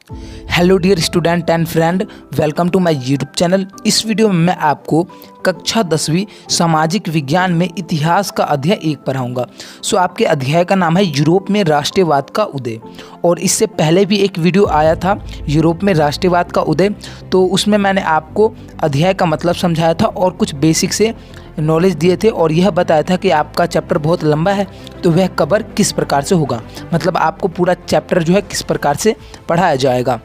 Hello dear student and friend, welcome to my YouTube channel. इस video में मैं आपको कक्षा 10वीं सामाजिक विज्ञान में इतिहास का अध्याय 1 पढ़ाऊंगा। आपके अध्याय का नाम है यूरोप में राष्ट्रवाद का उदय। और इससे पहले भी एक वीडियो आया था यूरोप में राष्ट्रवाद का उदय, तो उसमें मैंने आपको अध्याय का मतलब समझाया था और कुछ बेसिक से नॉलेज दिए थे और यह बताया था कि आपका चैप्टर बहुत लंबा है तो वह कवर किस प्रकार से होगा, मतलब आपको पूरा चैप्टर जो है किस प्रकार से पढ़ाया जाएगा।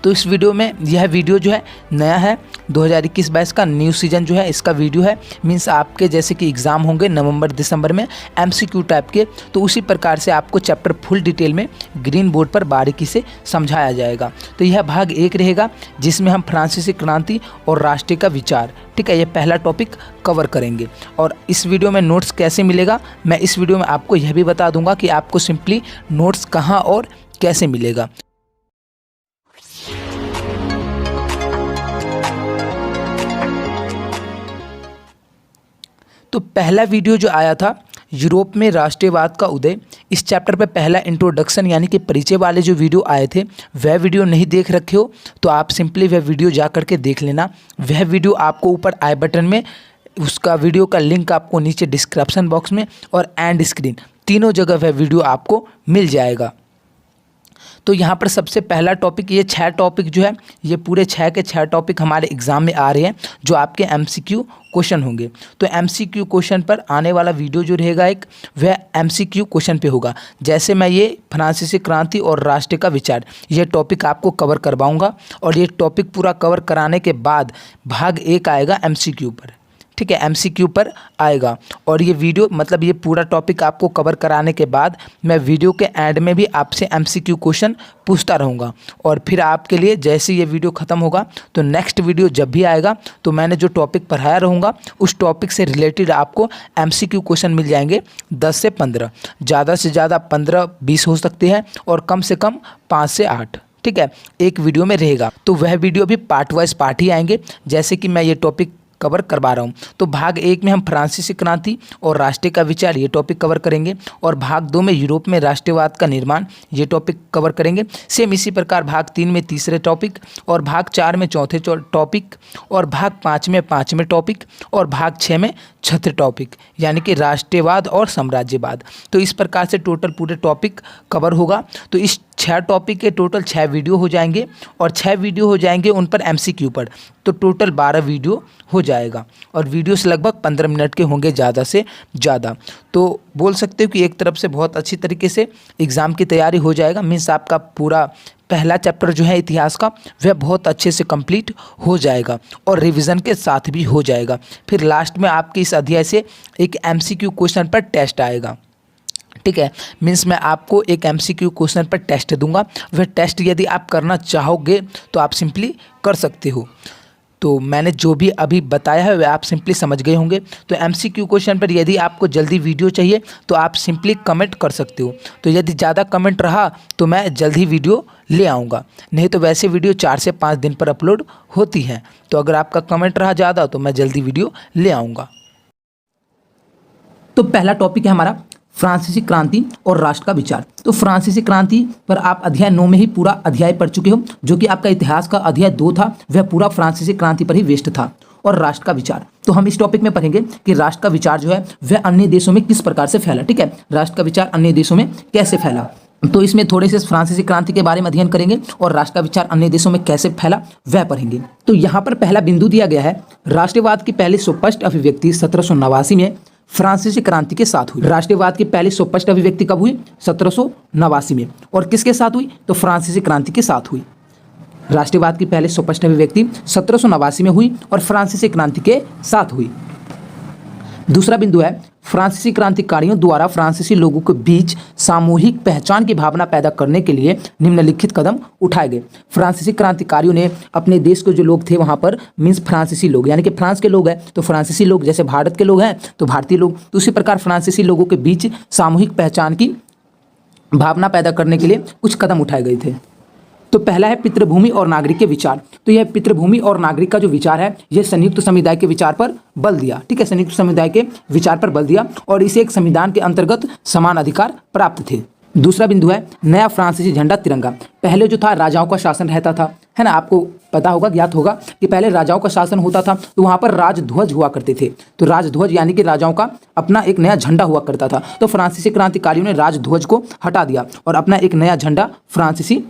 तो इस वीडियो में यह वीडियो जो है नया है, 2021-22 का न्यू सीजन जो है इसका वीडियो है। मींस आपके जैसे कि एग्ज़ाम होंगे नवंबर दिसंबर में एमसीक्यू टाइप के, तो उसी प्रकार से आपको चैप्टर फुल डिटेल में ग्रीन बोर्ड पर बारीकी से समझाया जाएगा। तो यह भाग 1 रहेगा जिसमें हम फ्रांसीसी क्रांति और राष्ट्र का विचार, ठीक है, यह पहला टॉपिक कवर करेंगे। और इस वीडियो में नोट्स कैसे मिलेगा मैं इस वीडियो में आपको यह भी बता दूंगा कि आपको सिंपली नोट्स कहाँ और कैसे मिलेगा। तो पहला वीडियो जो आया था यूरोप में राष्ट्रवाद का उदय, इस चैप्टर पे पहला इंट्रोडक्शन यानी कि परिचय वाले जो वीडियो आए थे वह वीडियो नहीं देख रखे हो तो आप सिंपली वह वीडियो जा कर के देख लेना। वह वीडियो आपको ऊपर आई बटन में उसका वीडियो का लिंक आपको नीचे डिस्क्रिप्शन बॉक्स में और एंड स्क्रीन तीनों जगह वह वीडियो आपको मिल जाएगा। तो यहाँ पर सबसे पहला टॉपिक, ये 6 टॉपिक जो है ये पूरे 6 के 6 टॉपिक हमारे एग्ज़ाम में आ रहे हैं जो आपके एमसीक्यू क्वेश्चन होंगे। तो एमसीक्यू क्वेश्चन पर आने वाला वीडियो जो रहेगा एक वह एमसीक्यू क्वेश्चन पे होगा। जैसे मैं ये फ्रांसीसी क्रांति और राष्ट्र का विचार ये टॉपिक आपको कवर करवाऊँगा और ये टॉपिक पूरा कवर कराने के बाद भाग 1 आएगा एमसीक्यू पर, ठीक है, एमसीक्यू पर आएगा। और ये वीडियो मतलब ये पूरा टॉपिक आपको कवर कराने के बाद मैं वीडियो के एंड में भी आपसे एमसीक्यू क्वेश्चन पूछता रहूँगा। और फिर आपके लिए जैसे ये वीडियो ख़त्म होगा तो नेक्स्ट वीडियो जब भी आएगा तो मैंने जो टॉपिक पढ़ाया रहूँगा उस टॉपिक से रिलेटेड आपको एमसीक्यू क्वेश्चन मिल जाएंगे 10 से 15, ज़्यादा से ज़्यादा 15-20 हो सकते हैं और कम से कम 5 से 8, ठीक है, एक वीडियो में रहेगा। तो वह वीडियो भी पार्ट वाइज पार्ट ही आएंगे जैसे कि मैं ये टॉपिक कवर करवा रहा हूँ। तो भाग 1 में हम फ्रांसीसी क्रांति और राष्ट्र का विचार ये टॉपिक कवर करेंगे और भाग 2 में यूरोप में राष्ट्रवाद का निर्माण ये टॉपिक कवर करेंगे। सेम इसी प्रकार भाग 3 में तीसरे टॉपिक और भाग 4 में चौथे टॉपिक और भाग 5 में 5वें टॉपिक और भाग 6 में 6ठे टॉपिक यानी कि राष्ट्रवाद और साम्राज्यवाद। तो इस प्रकार से टोटल पूरे टॉपिक कवर होगा। तो इस 6 टॉपिक के टोटल 6 वीडियो हो जाएंगे और 6 वीडियो हो जाएंगे उन पर एमसीक्यू पर, तो टोटल 12 वीडियो हो जाएगा और वीडियोस लगभग 15 मिनट के होंगे ज़्यादा से ज़्यादा। तो बोल सकते हो कि एक तरफ से बहुत अच्छी तरीके से एग्ज़ाम की तैयारी हो जाएगा। मीन्स आपका पूरा पहला चैप्टर जो है इतिहास का वह बहुत अच्छे से कंप्लीट हो जाएगा और रिवीजन के साथ भी हो जाएगा। फिर लास्ट में आपके इस अध्याय से एक एमसीक्यू क्वेश्चन पर टेस्ट आएगा, ठीक है। मीन्स मैं आपको एक एमसीक्यू क्वेश्चन पर टेस्ट दूंगा, वह टेस्ट यदि आप करना चाहोगे तो आप सिंपली कर सकते हो। तो मैंने जो भी अभी बताया है वह आप सिंपली समझ गए होंगे। तो एमसीक्यू क्वेश्चन पर यदि आपको जल्दी वीडियो चाहिए तो आप सिंपली कमेंट कर सकते हो। तो यदि ज़्यादा कमेंट रहा तो मैं जल्दी वीडियो ले आऊँगा, नहीं तो वैसे वीडियो 4 से 5 दिन पर अपलोड होती हैं। तो अगर आपका कमेंट रहा ज़्यादा तो मैं जल्दी वीडियो ले आऊँगा। तो पहला टॉपिक है हमारा फ्रांसीसी क्रांति और राष्ट्र का विचार। तो फ्रांसीसी क्रांति पर आप अध्याय 9 में ही पूरा अध्याय पढ़ चुके हो, जो कि आपका इतिहास का अध्याय 2 था, वह पूरा फ्रांसीसी क्रांति पर ही वेस्ट था। और राष्ट्र का विचार तो हम इस टॉपिक में पढ़ेंगे कि राष्ट्र का विचार जो है वह अन्य देशों में किस प्रकार से फैला, ठीक है, राष्ट्र का विचार अन्य देशों में कैसे फैला। तो इसमें थोड़े से फ्रांसीसी क्रांति के बारे में अध्ययन करेंगे और राष्ट्र का विचार अन्य देशों में कैसे फैला वह पढ़ेंगे। तो यहाँ पर पहला बिंदु दिया गया है, राष्ट्रवाद की पहली सुस्पष्ट अभिव्यक्ति 1789 में फ्रांसीसी क्रांति के साथ हुई। राष्ट्रवाद की पहली सुस्पष्ट अभिव्यक्ति कब हुई? 1789 में। और किसके साथ हुई? तो फ्रांसीसी क्रांति के साथ हुई। राष्ट्रवाद की पहली सुस्पष्ट अभिव्यक्ति 1789 में हुई और फ्रांसीसी क्रांति के साथ हुई। दूसरा बिंदु है, फ्रांसीसी क्रांतिकारियों द्वारा फ्रांसीसी लोगों के बीच सामूहिक पहचान की भावना पैदा करने के लिए निम्नलिखित कदम उठाए गए। फ्रांसीसी क्रांतिकारियों ने अपने देश के जो लोग थे वहाँ पर, मीन्स फ्रांसीसी लोग यानी कि फ्रांस के लोग हैं तो फ्रांसीसी लोग, जैसे भारत के लोग हैं तो भारतीय लोग, तो उसी प्रकार फ्रांसीसी लोगों के बीच सामूहिक पहचान की भावना पैदा करने के लिए कुछ कदम उठाए गए थे। तो पहला है पितृभूमि और नागरिक के विचार। तो यह पितृभूमि और नागरिक का जो विचार है यह संयुक्त समुदाय के विचार पर बल दिया, ठीक है, संयुक्त समुदाय के विचार पर बल दिया और इसे एक संविधान के अंतर्गत समान अधिकार प्राप्त थे। दूसरा बिंदु है नया फ्रांसीसी झंडा तिरंगा। पहले जो था राजाओं का शासन रहता था, है ना, आपको पता होगा, ज्ञात होगा कि पहले राजाओं का शासन होता था तो वहाँ पर राजध्वज हुआ करते थे। तो राजध्वज यानी कि राजाओं का अपना एक नया झंडा हुआ करता था। तो फ्रांसीसी क्रांतिकारियों ने राजध्वज को हटा दिया और अपना एक नया झंडा, फ्रांसीसी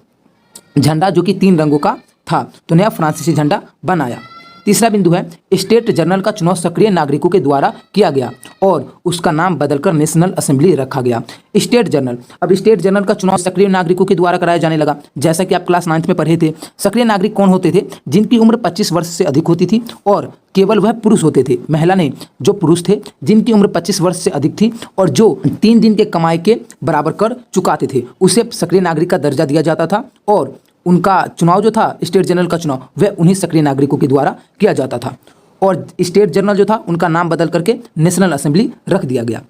झंडा जो कि 3 रंगों का था, तो नया फ्रांसीसी झंडा बनाया। तीसरा बिंदु है स्टेट जनरल का चुनाव सक्रिय नागरिकों के द्वारा किया गया और उसका नाम बदलकर नेशनल असेंबली रखा गया। स्टेट जनरल, अब स्टेट जनरल का चुनाव सक्रिय नागरिकों के द्वारा कराया जाने लगा। जैसा कि आप क्लास 9th में पढ़े थे, सक्रिय नागरिक कौन होते थे? जिनकी उम्र 25 वर्ष से अधिक होती थी और केवल वह पुरुष होते थे, महिला नहीं, जो पुरुष थे जिनकी उम्र 25 वर्ष से अधिक थी और जो 3 दिन के कमाई के बराबर कर चुकाते थे, उसे सक्रिय नागरिक का दर्जा दिया जाता था और उनका चुनाव जो था स्टेट जनरल का चुनाव वह उन्हीं सक्रिय नागरिकों के द्वारा किया जाता था और स्टेट जनरल जो था उनका नाम बदल करके नेशनल असेंबली रख दिया गया।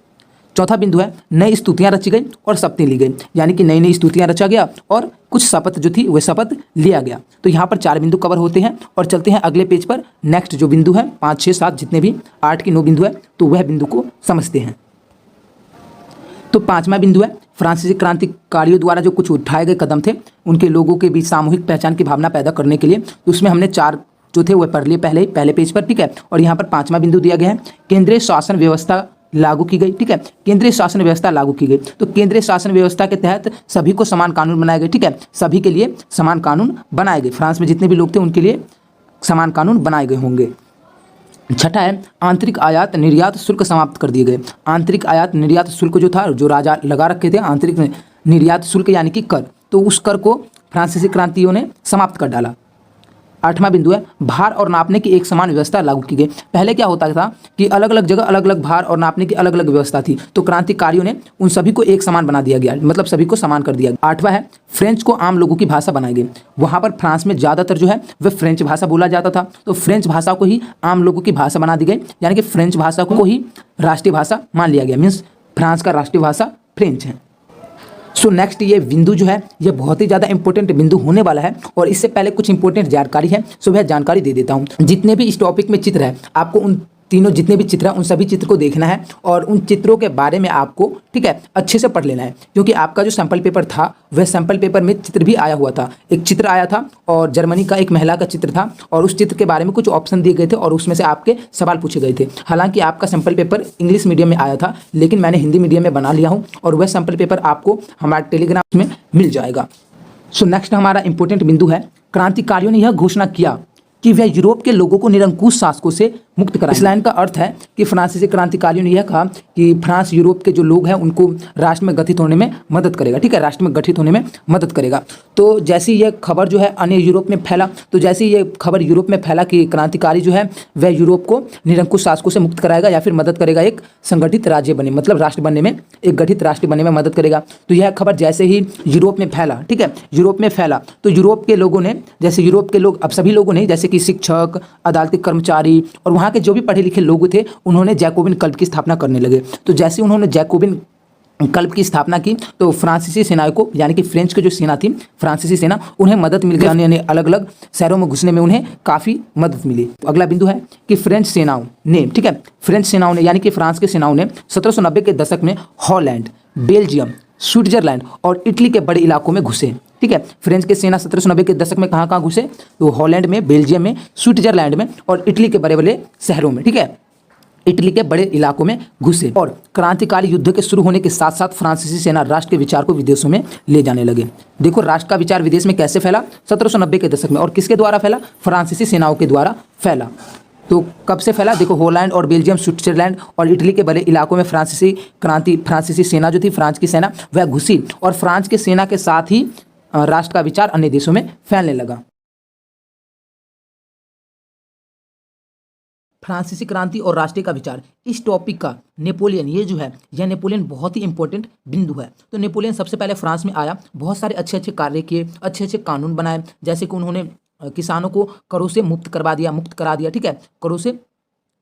चौथा बिंदु है नई स्तुतियां रची गई और शपथें ली गई, यानी कि नई नई स्तुतियां रचा गया और कुछ शपथ जो थी वह शपथ लिया गया। तो यहाँ पर 4 बिंदु कवर होते हैं और चलते हैं अगले पेज पर। नेक्स्ट जो बिंदु है 5, 6, 7 जितने भी 8 की 9 बिंदु है तो वह बिंदु को समझते हैं। तो 5वां बिंदु है फ्रांसीसी क्रांतिकारियों द्वारा जो कुछ उठाए गए कदम थे उनके लोगों के बीच सामूहिक पहचान की भावना पैदा करने के लिए। तो उसमें हमने 4 जो थे वह पढ़ लिए पहले पेज पर, ठीक है। और यहाँ पर 5वां बिंदु दिया गया है केंद्रीय शासन व्यवस्था लागू की गई, ठीक है। केंद्रीय शासन व्यवस्था लागू की गई, तो केंद्रीय शासन व्यवस्था के तहत सभी को समान कानून बनाए गए, ठीक है। सभी के लिए समान कानून बनाए गए, फ्रांस में जितने भी लोग थे उनके लिए समान कानून बनाए गए होंगे। छठा है आंतरिक आयात निर्यात शुल्क समाप्त कर दिए गए। आंतरिक आयात निर्यात शुल्क जो था, जो राजा लगा रखे थे, आंतरिक निर्यात शुल्क यानी कि कर, तो उस कर को फ्रांसीसी क्रांतियों ने समाप्त कर डाला। 8वां बिंदु है भार और नापने की एक समान व्यवस्था लागू की गई। पहले क्या होता था कि अलग अलग जगह अलग अलग भार और नापने की अलग अलग व्यवस्था थी, तो क्रांतिकारियों ने उन सभी को एक समान बना दिया गया, मतलब सभी को समान कर दिया गया। 8वां है फ्रेंच को आम लोगों की भाषा बनाई गई। वहाँ पर फ्रांस में ज़्यादातर जो है वह फ्रेंच भाषा बोला जाता था, तो फ्रेंच भाषा को ही आम लोगों की भाषा बना दी गई, यानी कि फ्रेंच भाषा को ही राष्ट्रीय भाषा मान लिया गया। मीन्स फ्रांस का राष्ट्रीय भाषा फ्रेंच है। सो नेक्स्ट ये बिंदु जो है ये बहुत ही ज़्यादा इंपॉर्टेंट बिंदु होने वाला है और इससे पहले कुछ इंपॉर्टेंट जानकारी है, सो वह जानकारी दे देता हूँ। जितने भी इस टॉपिक में चित्र है आपको उन तीनों जितने भी चित्र हैं उन सभी चित्र को देखना है और उन चित्रों के बारे में आपको, ठीक है, अच्छे से पढ़ लेना है, क्योंकि आपका जो सैंपल पेपर था वह सैंपल पेपर में चित्र भी आया हुआ था। एक चित्र आया था और जर्मनी का एक महिला का चित्र था और उस चित्र के बारे में कुछ ऑप्शन दिए गए थे और उसमें से आपके सवाल पूछे गए थे। हालांकि आपका सैंपल पेपर इंग्लिश मीडियम में आया था, लेकिन मैंने हिंदी मीडियम में बना लिया हूँ और वह सैंपल पेपर आपको हमारे टेलीग्राम में मिल जाएगा। सो नेक्स्ट हमारा इंपॉर्टेंट बिंदु है क्रांतिकारियों ने यह घोषणा किया कि वह यूरोप के लोगों को निरंकुश शासकों से मुक्त कराएंगे। इस लाइन का अर्थ है कि फ्रांसीसी क्रांतिकारियों ने यह कहा कि फ्रांस यूरोप के जो लोग हैं उनको राष्ट्र में गठित होने में मदद करेगा, ठीक है, राष्ट्र में गठित होने में मदद करेगा। तो जैसी ये खबर जो है अन्य यूरोप में फैला, तो जैसी ये खबर यूरोप में फैला कि क्रांतिकारी जो है वह यूरोप को निरंकुश शासकों से मुक्त कराएगा या फिर मदद करेगा एक संगठित राज्य बने, मतलब राष्ट्र बनने में, एक गठित राष्ट्र बनने में मदद करेगा। तो यह खबर जैसे ही यूरोप में फैला, ठीक है, यूरोप में फैला तो यूरोप के लोगों ने, जैसे यूरोप के लोग, अब सभी लोगों ने, जैसे कि शिक्षक, अदालती कर्मचारी और वहाँ के जो भी पढ़े लिखे लोग थे, उन्होंने जैकोबिन क्लब की स्थापना करने लगे। तो जैसे उन्होंने जैकोबिन क्लब की स्थापना की तो फ्रांसीसी सेनाओं को, यानी कि फ्रेंच की जो सेना थी, फ्रांसीसी सेना, उन्हें मदद मिल गई, यानी अलग अलग शहरों में घुसने में उन्हें काफ़ी मदद मिली। तो अगला बिंदु है कि फ्रेंच सेनाओं ने, ठीक है, फ्रेंच सेनाओं ने यानी कि फ्रांस की सेनाओं ने 1790 के दशक में हॉलैंड, बेल्जियम, स्विट्जरलैंड और इटली के बड़े इलाकों में घुसे, ठीक है। फ्रेंच की सेना 1790 के दशक में कहाँ कहाँ घुसे? तो हॉलैंड में, बेल्जियम में, स्विट्जरलैंड में और इटली के बड़े बड़े शहरों में, ठीक है, इटली के बड़े इलाकों में घुसे। और क्रांतिकारी युद्ध के शुरू होने के साथ साथ फ्रांसीसी सेना राष्ट्र के विचार को विदेशों में ले जाने लगे। देखो राष्ट्र का विचार विदेश में कैसे फैला? 1790 के दशक में। और किसके द्वारा फैला? फ्रांसीसी सेनाओं के द्वारा फैला। तो कब से फैला? देखो हॉलैंड और बेल्जियम, स्विट्जरलैंड और इटली के बड़े इलाकों में फ्रांसीसी सेना जो थी, फ्रांस की सेना, वह घुसी और फ्रांस की सेना के साथ ही राष्ट्र का विचार अन्य देशों में फैलने लगा। फ्रांसीसी क्रांति और राष्ट्रीय का विचार, इस टॉपिक का नेपोलियन, ये जो है यह नेपोलियन बहुत ही इंपॉर्टेंट बिंदु है। तो नेपोलियन सबसे पहले फ्रांस में आया, बहुत सारे अच्छे अच्छे कार्य किए, अच्छे अच्छे कानून बनाए, जैसे कि उन्होंने किसानों को करों से मुक्त करा दिया, ठीक है, करों से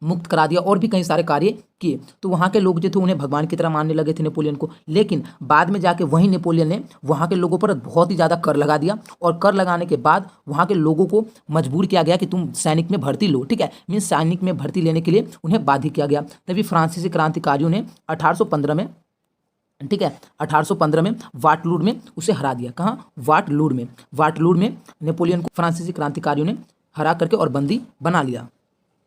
मुक्त करा दिया और भी कई सारे कार्य किए। तो वहाँ के लोग जो थे उन्हें भगवान की तरह मानने लगे थे नेपोलियन को। लेकिन बाद में जाके वही नेपोलियन ने वहाँ के लोगों पर बहुत ही ज़्यादा कर लगा दिया और कर लगाने के बाद वहाँ के लोगों को मजबूर किया गया कि तुम सैनिक में भर्ती लो, ठीक है, मीन्स सैनिक में भर्ती लेने के लिए उन्हें बाध्य किया गया। तभी फ्रांसीसी क्रांतिकारियों ने 1815 में ठीक है। 1815 में वाटलूर में उसे हरा दिया। कहाँ? वाटलूर में। वाटलूर में नेपोलियन को फ्रांसीसी क्रांतिकारियों ने हरा करके और बंदी बना लिया।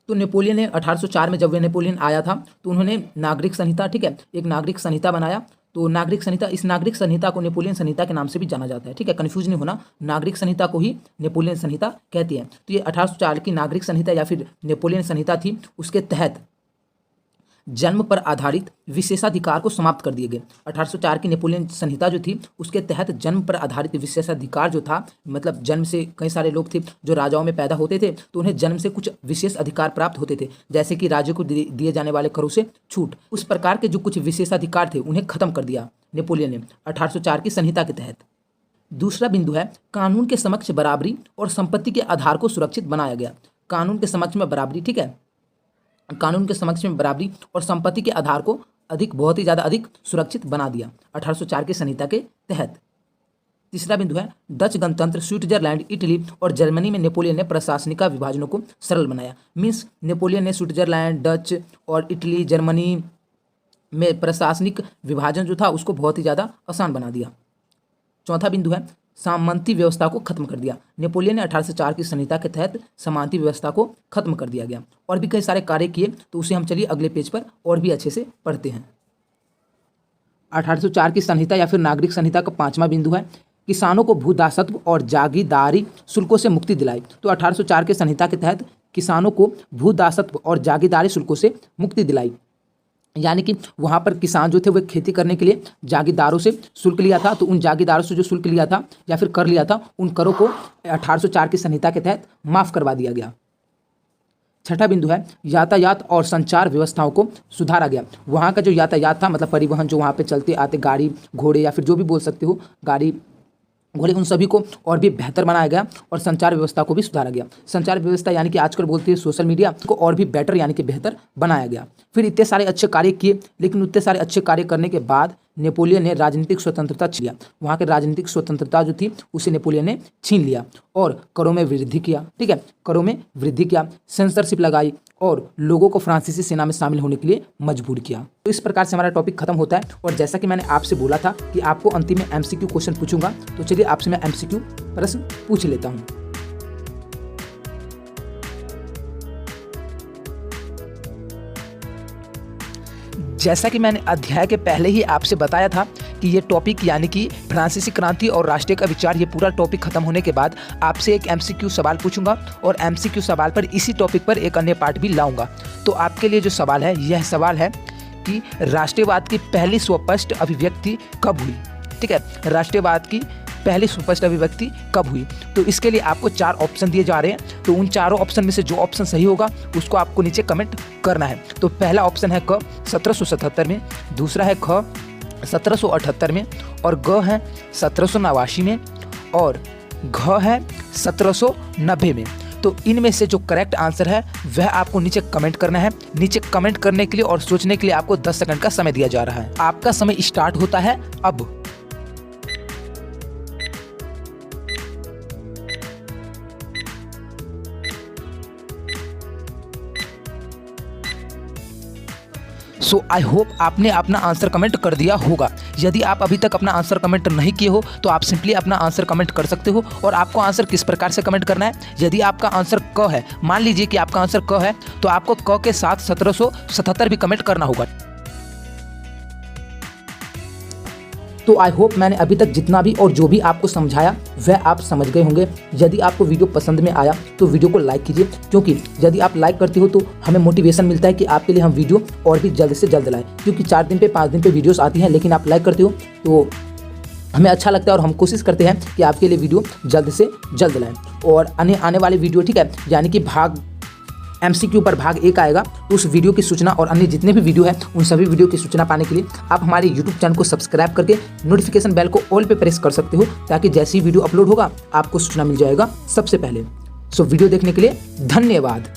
तो नेपोलियन ने 1804 में जब वे नेपोलियन आया था तो उन्होंने नागरिक संहिता, ठीक है, एक नागरिक संहिता बनाया। तो नागरिक संहिता, इस नागरिक संहिता को नेपोलियन संहिता के नाम से भी जाना जाता है। ठीक है, कंफ्यूज नहीं होना, नागरिक संहिता को ही नेपोलियन संहिता कहती है। तो ये 1804 की नागरिक संहिता या फिर नेपोलियन संहिता थी। उसके तहत जन्म पर आधारित विशेषाधिकार को समाप्त कर दिए गए। 1804 की नेपोलियन संहिता जो थी उसके तहत जन्म पर आधारित विशेषाधिकार जो था, मतलब जन्म से कई सारे लोग थे जो राजाओं में पैदा होते थे तो उन्हें जन्म से कुछ विशेष अधिकार प्राप्त होते थे, जैसे कि राज्य को दिए जाने वाले करों से छूट। उस प्रकार के जो कुछ विशेषाधिकार थे उन्हें खत्म कर दिया नेपोलियन ने 1804 की संहिता के तहत। दूसरा बिंदु है कानून के समक्ष बराबरी और संपत्ति के आधार को सुरक्षित बनाया गया। कानून के समक्ष में बराबरी, ठीक है, कानून के समक्ष में बराबरी और संपत्ति के आधार को बहुत ही ज़्यादा अधिक सुरक्षित बना दिया 1804 की संहिता के तहत। तीसरा बिंदु है डच गणतंत्र, स्विट्जरलैंड, इटली और जर्मनी में नेपोलियन ने प्रशासनिक विभाजनों को सरल बनाया। मीन्स नेपोलियन ने स्विट्जरलैंड, डच और इटली, जर्मनी में प्रशासनिक विभाजन जो था उसको बहुत ही ज़्यादा आसान बना दिया। चौथा बिंदु है सामंती व्यवस्था को खत्म कर दिया। नेपोलियन ने 1804 की संहिता के तहत सामंती व्यवस्था को खत्म कर दिया गया। और भी कई सारे कार्य किए, तो उसे हम चलिए अगले पेज पर और भी अच्छे से पढ़ते हैं। 1804 की संहिता या फिर नागरिक संहिता का 5वां बिंदु है किसानों को भूदासत्व और जागीरदारी शुल्कों से मुक्ति दिलाई। तो 1804 के संहिता के तहत किसानों को भूदासत्व और जागीरदारी शुल्कों से मुक्ति दिलाई, यानी कि वहाँ पर किसान जो थे वो खेती करने के लिए जागीरदारों से शुल्क लिया था। तो उन जागीरदारों से जो शुल्क लिया था या फिर कर लिया था, उन करों को 1804 की संहिता के तहत माफ़ करवा दिया गया। छठा बिंदु है यातायात और संचार व्यवस्थाओं को सुधारा गया। वहाँ का जो यातायात था, मतलब परिवहन जो वहाँ पे चलते आते गाड़ी घोड़े या फिर जो भी बोल सकते हो, गाड़ी घोड़े, उन सभी को और भी बेहतर बनाया गया और संचार व्यवस्था को भी सुधारा गया। संचार व्यवस्था यानी कि आजकल बोलते हैं सोशल मीडिया को और भी बेटर यानी कि बेहतर बनाया गया। फिर इतने सारे अच्छे कार्य किए, लेकिन इतने सारे अच्छे कार्य करने के बाद नेपोलियन ने राजनीतिक स्वतंत्रता छीन लिया। वहाँ की राजनीतिक स्वतंत्रता जो थी उसे नेपोलियन ने छीन लिया और करों में वृद्धि किया। ठीक है, करों में वृद्धि किया, सेंसरशिप लगाई और लोगों को फ्रांसीसी सेना में शामिल होने के लिए मजबूर किया। तो इस प्रकार से हमारा टॉपिक खत्म होता है। और जैसा कि मैंने आपसे बोला था कि आपको अंतिम में MCQ क्वेश्चन पूछूंगा, तो चलिए आपसे मैं MCQ प्रश्न पूछ लेता हूँ। जैसा कि मैंने अध्याय के पहले ही आपसे बताया था कि ये टॉपिक यानी कि फ्रांसीसी क्रांति और राष्ट्रीय का विचार, ये पूरा टॉपिक खत्म होने के बाद आपसे एक MCQ सवाल पूछूंगा और MCQ सवाल पर इसी टॉपिक पर एक अन्य पार्ट भी लाऊंगा। तो आपके लिए जो सवाल है, यह सवाल है कि राष्ट्रीयवाद की पहली स्पष्ट अभिव्यक्ति कब हुई। ठीक है, राष्ट्रीयवाद की पहली स्पष्ट अभिव्यक्ति कब हुई। तो इसके लिए आपको 4 ऑप्शन दिए जा रहे हैं। तो उन चारों ऑप्शन में से जो ऑप्शन सही होगा उसको आपको नीचे कमेंट करना है। तो पहला ऑप्शन है क 1777 में, दूसरा है ख 1778 में, और ग है 1789 में, और घ है 1790 में। तो इनमें से जो करेक्ट आंसर है वह आपको नीचे कमेंट करना है। नीचे कमेंट करने के लिए और सोचने के लिए आपको 10 सेकंड का समय दिया जा रहा है। आपका समय स्टार्ट होता है अब। सो आई होप आपने अपना आंसर कमेंट कर दिया होगा। यदि आप अभी तक अपना आंसर कमेंट नहीं किए हो तो आप सिंपली अपना आंसर कमेंट कर सकते हो। और आपको आंसर किस प्रकार से कमेंट करना है, यदि आपका आंसर क है, मान लीजिए कि आपका आंसर क है, तो आपको क के साथ 1777 भी कमेंट करना होगा। तो आई होप मैंने अभी तक जितना भी और जो भी आपको समझाया वह आप समझ गए होंगे। यदि आपको वीडियो पसंद में आया तो वीडियो को लाइक कीजिए, क्योंकि यदि आप लाइक करते हो तो हमें मोटिवेशन मिलता है कि आपके लिए हम वीडियो और भी जल्द से जल्द लाएं। क्योंकि 4 दिन पे 5 दिन पे वीडियोस आती हैं, लेकिन आप लाइक करते हो तो हमें अच्छा लगता है और हम कोशिश करते हैं कि आपके लिए वीडियो जल्द से जल्द लाएँ। और आने वाले वीडियो, ठीक है, यानी कि भाग MCQ पर भाग 1 आएगा, तो उस वीडियो की सूचना और अन्य जितने भी वीडियो है उन सभी वीडियो की सूचना पाने के लिए आप हमारे YouTube चैनल को सब्सक्राइब करके नोटिफिकेशन बेल को ऑल पे प्रेस कर सकते हो, ताकि जैसे ही वीडियो अपलोड होगा आपको सूचना मिल जाएगा सबसे पहले। सो वीडियो देखने के लिए धन्यवाद।